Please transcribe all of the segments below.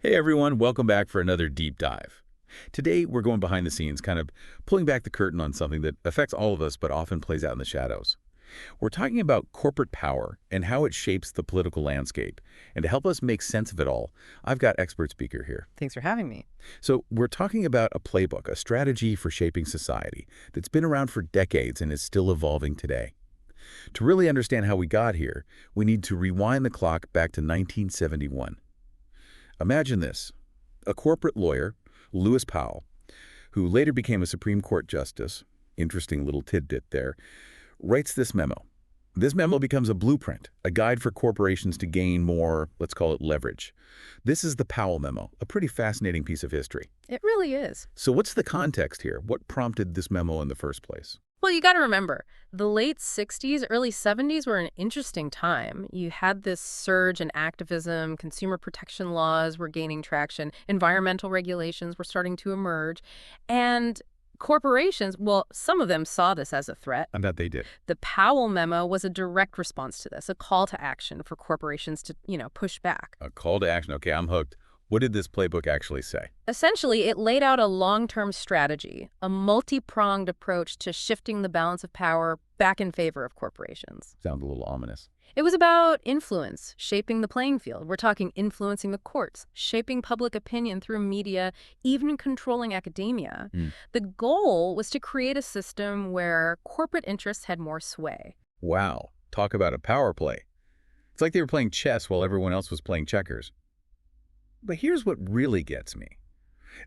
Hey everyone, welcome back for another deep dive. Today we're going behind the scenes, kind of pulling back the curtain on something that affects all of us but often plays out in the shadows. We're talking about corporate power and how it shapes the political landscape. And to help us make sense of it all, I've got expert speaker here. Thanks for having me. So we're talking about a playbook, a strategy for shaping society that's been around for decades and is still evolving today. To really understand how we got here, we need to rewind the clock back to 1971. Imagine this. A corporate lawyer, Lewis Powell, who later became a Supreme Court justice, interesting little tidbit there, writes this memo. This memo becomes a blueprint, a guide for corporations to gain more, let's call it leverage. This is the Powell Memo, a pretty fascinating piece of history. It really is. So what's the context here? What prompted this memo in the first place? Well, you got to remember, the late 60s, early 70s were an interesting time. You had this surge in activism, consumer protection laws were gaining traction, environmental regulations were starting to emerge, and corporations, well, some of them saw this as a threat. I bet they did. The Powell Memo was a direct response to this, a call to action for corporations to, push back. A call to action. Okay, I'm hooked. What did this playbook actually say? Essentially, it laid out a long-term strategy, a multi-pronged approach to shifting the balance of power back in favor of corporations. Sounds a little ominous. It was about influence, shaping the playing field. We're talking influencing the courts, shaping public opinion through media, even controlling academia. The goal was to create a system where corporate interests had more sway. Wow, talk about a power play. It's like they were playing chess while everyone else was playing checkers. But here's what really gets me.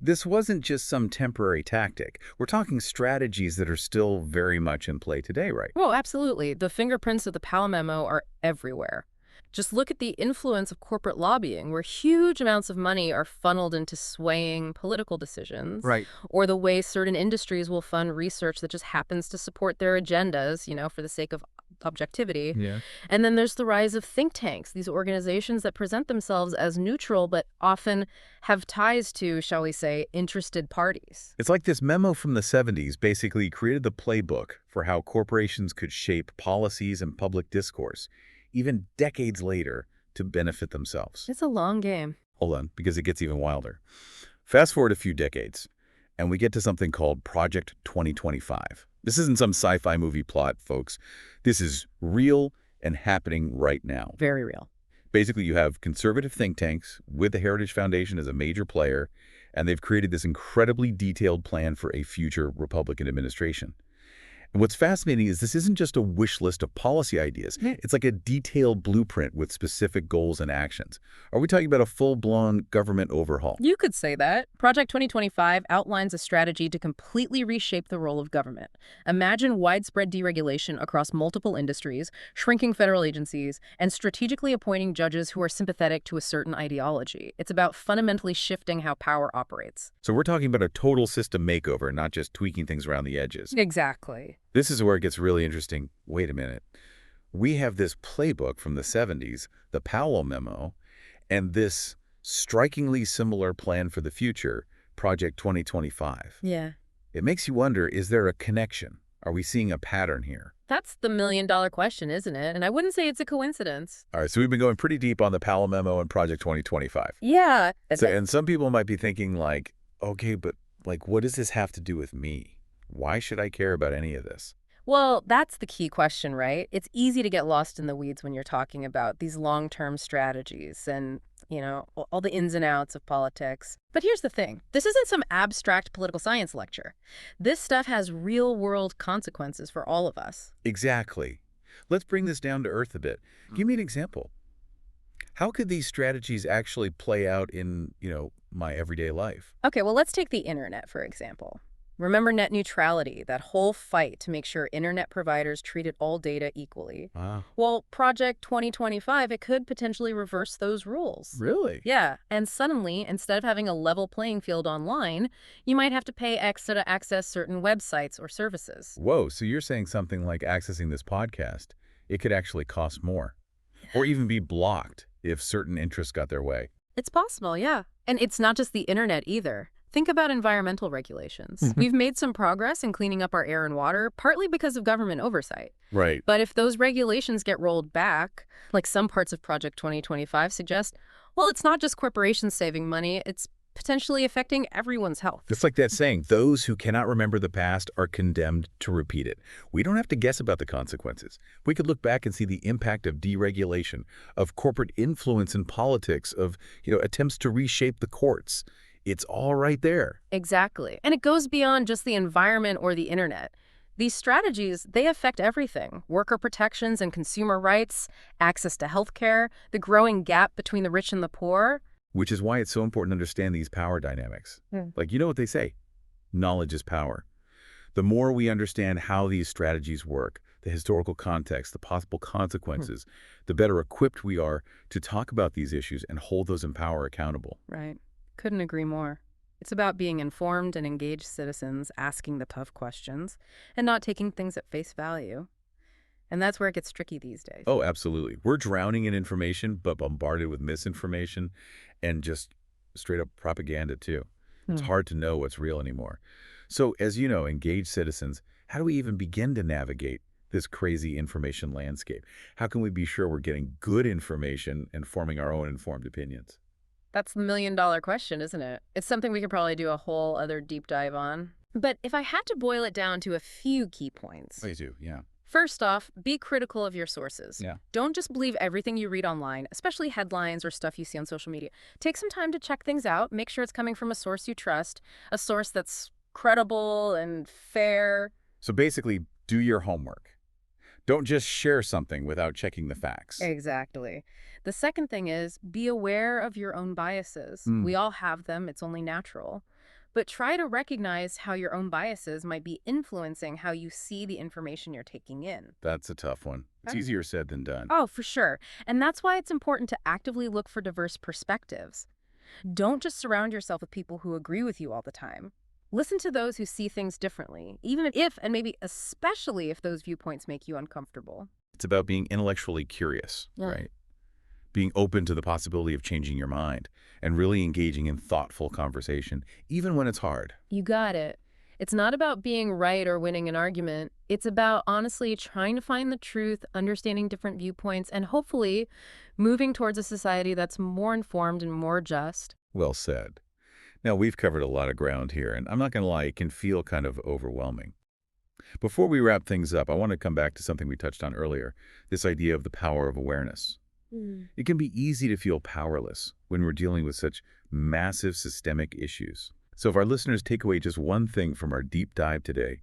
This wasn't just some temporary tactic. We're talking strategies that are still very much in play today, right? Well, absolutely. The fingerprints of the Powell Memo are everywhere. Just look at the influence of corporate lobbying, where huge amounts of money are funneled into swaying political decisions. Right. Or the way certain industries will fund research that just happens to support their agendas, for the sake of objectivity. Yeah. And then there's the rise of think tanks, these organizations that present themselves as neutral but often have ties to, shall we say, interested parties. It's like this memo from the 70s basically created the playbook for how corporations could shape policies and public discourse, even decades later, to benefit themselves. It's a long game. Hold on, because it gets even wilder. Fast forward a few decades, and we get to something called Project 2025. This isn't some sci-fi movie plot, folks. This is real and happening right now. Very real. Basically, you have conservative think tanks with the Heritage Foundation as a major player, and they've created this incredibly detailed plan for a future Republican administration. And what's fascinating is this isn't just a wish list of policy ideas. It's like a detailed blueprint with specific goals and actions. Are we talking about a full-blown government overhaul? You could say that. Project 2025 outlines a strategy to completely reshape the role of government. Imagine widespread deregulation across multiple industries, shrinking federal agencies, and strategically appointing judges who are sympathetic to a certain ideology. It's about fundamentally shifting how power operates. So we're talking about a total system makeover, not just tweaking things around the edges. Exactly. This is where it gets really interesting. Wait a minute. We have this playbook from the 70s, the Powell Memo, and this strikingly similar plan for the future, Project 2025. Yeah. It makes you wonder, is there a connection? Are we seeing a pattern here? That's the million-dollar question, isn't it? And I wouldn't say it's a coincidence. All right, so we've been going pretty deep on the Powell Memo and Project 2025. Yeah. And some people might be thinking like, okay, but what does this have to do with me? Why should I care about any of this? Well, that's the key question, right? It's easy to get lost in the weeds when you're talking about these long-term strategies and, all the ins and outs of politics. But here's the thing. This isn't some abstract political science lecture. This stuff has real-world consequences for all of us. Exactly. Let's bring this down to earth a bit. Give me an example. How could these strategies actually play out in, my everyday life? Okay, well, let's take the internet, for example. Remember net neutrality, that whole fight to make sure internet providers treated all data equally. Ah. Well, Project 2025, it could potentially reverse those rules. Really? Yeah, and suddenly, instead of having a level playing field online, you might have to pay extra to access certain websites or services. Whoa, so you're saying something like accessing this podcast, it could actually cost more, or even be blocked if certain interests got their way. It's possible, yeah. And it's not just the internet either. Think about environmental regulations. We've made some progress in cleaning up our air and water, partly because of government oversight. Right. But if those regulations get rolled back, like some parts of Project 2025 suggest, Well, it's not just corporations saving money, it's potentially affecting everyone's health. It's like that saying, those who cannot remember the past are condemned to repeat it. We don't have to guess about the consequences. We could look back and see the impact of deregulation, of corporate influence in politics, of attempts to reshape the courts. It's all right there. Exactly. And it goes beyond just the environment or the internet. These strategies, they affect everything. Worker protections and consumer rights, access to healthcare, the growing gap between the rich and the poor. Which is why it's so important to understand these power dynamics. Like, you know what they say? Knowledge is power. The more we understand how these strategies work, the historical context, the possible consequences, the better equipped we are to talk about these issues and hold those in power accountable. Right. Couldn't agree more. It's about being informed and engaged citizens, asking the tough questions, and not taking things at face value. And that's where it gets tricky these days. Oh, absolutely. We're drowning in information, but bombarded with misinformation and just straight up propaganda, too. It's hard to know what's real anymore. So, as you know, engaged citizens, how do we even begin to navigate this crazy information landscape? How can we be sure we're getting good information and forming our own informed opinions? That's the million-dollar question, isn't it? It's something we could probably do a whole other deep dive on. But if I had to boil it down to a few key points. Please do, yeah. First off, be critical of your sources. Yeah. Don't just believe everything you read online, especially headlines or stuff you see on social media. Take some time to check things out. Make sure it's coming from a source you trust, a source that's credible and fair. So basically, do your homework. Don't just share something without checking the facts. Exactly. The second thing is be aware of your own biases. We all have them. It's only natural. But try to recognize how your own biases might be influencing how you see the information you're taking in. That's a tough one. It's easier said than done. Oh, for sure. And that's why it's important to actively look for diverse perspectives. Don't just surround yourself with people who agree with you all the time. Listen to those who see things differently, even if, and maybe especially if those viewpoints make you uncomfortable. It's about being intellectually curious, right? Being open to the possibility of changing your mind and really engaging in thoughtful conversation, even when it's hard. You got it. It's not about being right or winning an argument. It's about honestly trying to find the truth, understanding different viewpoints, and hopefully moving towards a society that's more informed and more just. Well said. Now, we've covered a lot of ground here, and I'm not going to lie, it can feel kind of overwhelming. Before we wrap things up, I want to come back to something we touched on earlier, this idea of the power of awareness. It can be easy to feel powerless when we're dealing with such massive systemic issues. So if our listeners take away just one thing from our deep dive today,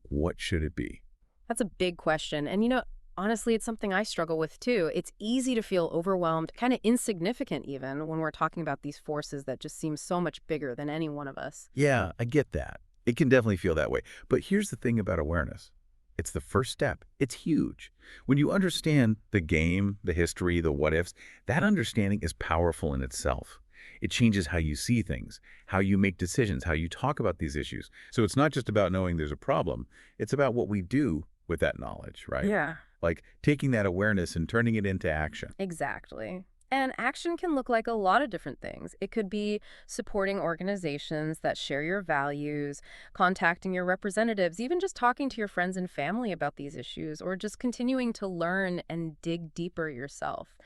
what should it be? That's a big question. And honestly, it's something I struggle with too. It's easy to feel overwhelmed, kind of insignificant even, when we're talking about these forces that just seem so much bigger than any one of us. Yeah, I get that. It can definitely feel that way. But here's the thing about awareness. It's the first step. It's huge. When you understand the game, the history, the what-ifs, that understanding is powerful in itself. It changes how you see things, how you make decisions, how you talk about these issues. So it's not just about knowing there's a problem. It's about what we do with that knowledge, right? Yeah. Like taking that awareness and turning it into action. Exactly. And action can look like a lot of different things. It could be supporting organizations that share your values, contacting your representatives, even just talking to your friends and family about these issues, or just continuing to learn and dig deeper yourself.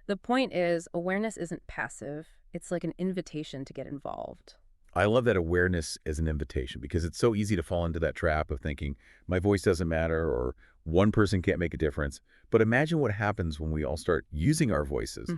The point is, awareness isn't passive. It's like an invitation to get involved. I love that awareness as an invitation because it's so easy to fall into that trap of thinking my voice doesn't matter or one person can't make a difference. But imagine what happens when we all start using our voices,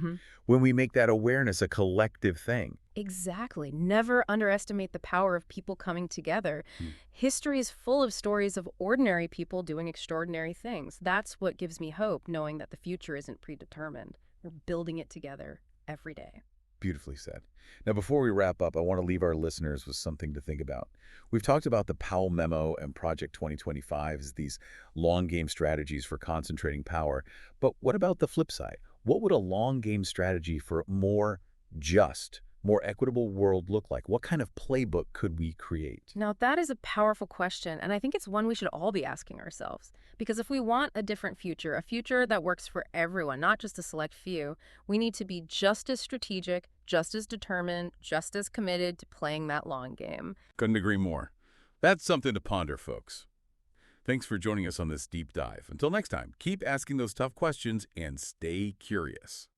when we make that awareness a collective thing. Exactly. Never underestimate the power of people coming together. History is full of stories of ordinary people doing extraordinary things. That's what gives me hope, knowing that the future isn't predetermined. We're building it together every day. Beautifully said. Now, before we wrap up, I want to leave our listeners with something to think about. We've talked about the Powell Memo and Project 2025 as these long game strategies for concentrating power. But what about the flip side? What would a long game strategy for a more just, more equitable world look like? What kind of playbook could we create? Now, that is a powerful question, and I think it's one we should all be asking ourselves. Because if we want a different future, a future that works for everyone, not just a select few, we need to be just as strategic, just as determined, just as committed to playing that long game. Couldn't agree more. That's something to ponder, folks. Thanks for joining us on this deep dive. Until next time, keep asking those tough questions and stay curious.